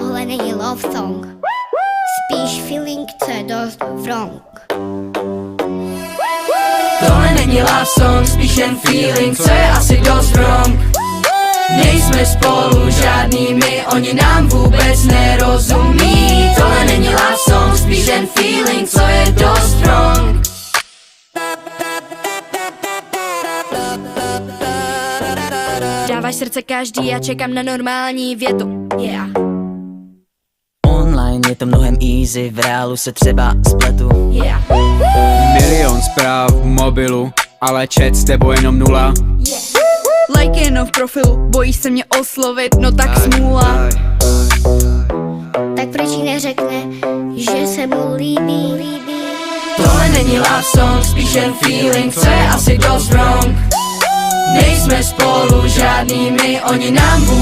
tohle není love song, spíš feeling, co je dost wrong. Tohle není love song, spíš jen feeling, co je asi dost wrong. Nejsme spolu žádnými, oni nám vůbec nerozumí. Tohle není love song, spíš jen feeling, co je dost wrong. Dáváš srdce každý, já čekám na normální větu. Yeah. Online je to mnohem easy, v reálu se třeba spletu. Yeah. Milion zpráv v mobilu, ale chat s tebou jenom 0. Like jenom v profilu, bojíš se mě oslovit, no tak smůla. Tak proč jí neřekne, že se mu líbí? Tohle není love song, spíš jen feeling, co je asi dost wrong. Nejsme spolu žádnými, oni nám vůbec